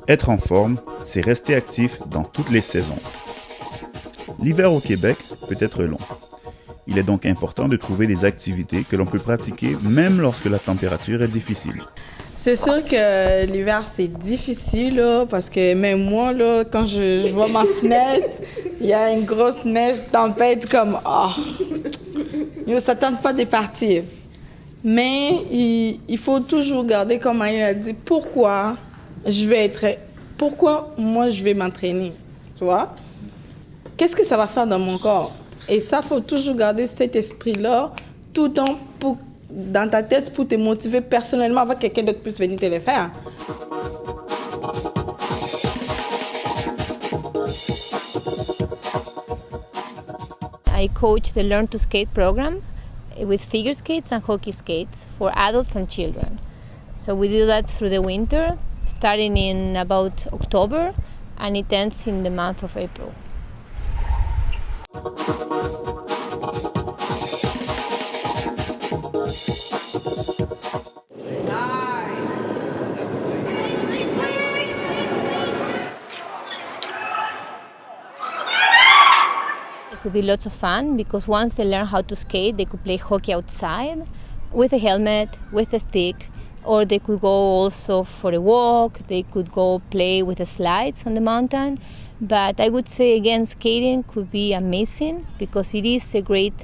Être en forme, c'est rester actif dans toutes les saisons. L'hiver au Québec peut être long. Il est donc important de trouver des activités que l'on peut pratiquer même lorsque la température est difficile. C'est sûr que l'hiver, c'est difficile, là, parce que même moi, là, quand je vois ma fenêtre, il y a une grosse neige, tempête, comme, ça ne tente pas de partir. Mais il faut toujours garder, comme Maï a dit, pourquoi moi je vais m'entraîner, tu vois? Qu'est-ce que ça va faire dans mon corps? Et ça, il faut toujours garder cet esprit-là tout le temps dans ta tête pour te motiver personnellement avant que quelqu'un d'autre puisse venir te le faire. I coach the Learn to Skate program with figure skates and hockey skates for adults and children. So we do that through the winter, starting in about October, and it ends in the month of April. It could be lots of fun because once they learn how to skate, they could play hockey outside with a helmet, with a stick, or they could go also for a walk, they could go play with the slides on the mountain. But I would say again, skating could be amazing because it is a great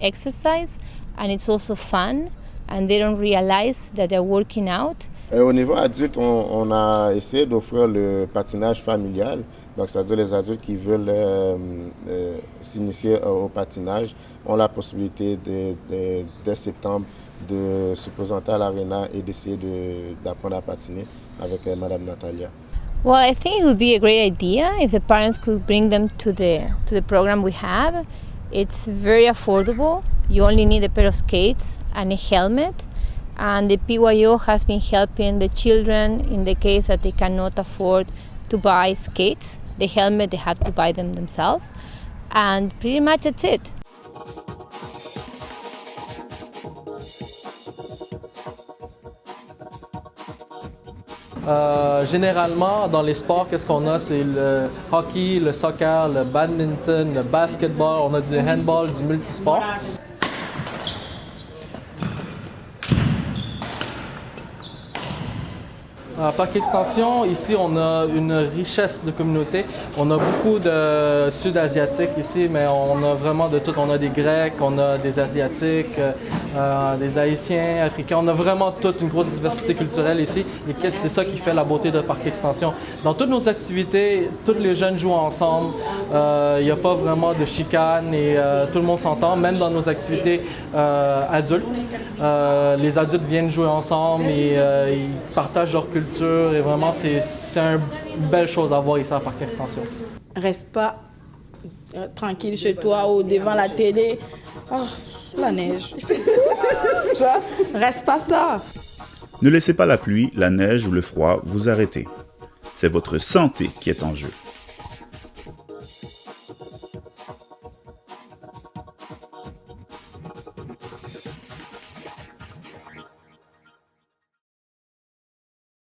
exercise and it's also fun and they don't realize that they're working out. Au niveau adulte, on a essayé d'offrir le patinage familial. Donc, c'est-à-dire les adultes qui veulent s'initier au patinage ont la possibilité dès septembre de se présenter à l'aréna et d'essayer d'apprendre à patiner avec Madame Natalia. Well, I think it would be a great idea if the parents could bring them to the program we have. It's very affordable. You only need a pair of skates and a helmet. And the PYO has been helping the children in the case that they cannot afford to buy skates. The helmet, they have to buy them themselves. And pretty much that's it. Généralement, dans les sports, qu'est-ce qu'on a? C'est le hockey, le soccer, le badminton, le basketball. On a du handball, du multisport. Parc Extension, ici, on a une richesse de communauté. On a beaucoup de Sud-Asiatiques ici, mais on a vraiment de tout. On a des Grecs, on a des Asiatiques, des Haïtiens, Africains. On a vraiment toute une grosse diversité culturelle ici. Et c'est ça qui fait la beauté de Parc Extension. Dans toutes nos activités, tous les jeunes jouent ensemble. Il n'y a pas vraiment de chicane et tout le monde s'entend. Même dans nos activités adultes, les adultes viennent jouer ensemble et ils partagent leur culture. Et vraiment, c'est une belle chose à voir ici à Parc Extension. Reste pas tranquille chez toi ou devant la télé. Oh, la neige. Tu vois, reste pas ça. Ne laissez pas la pluie, la neige ou le froid vous arrêter. C'est votre santé qui est en jeu.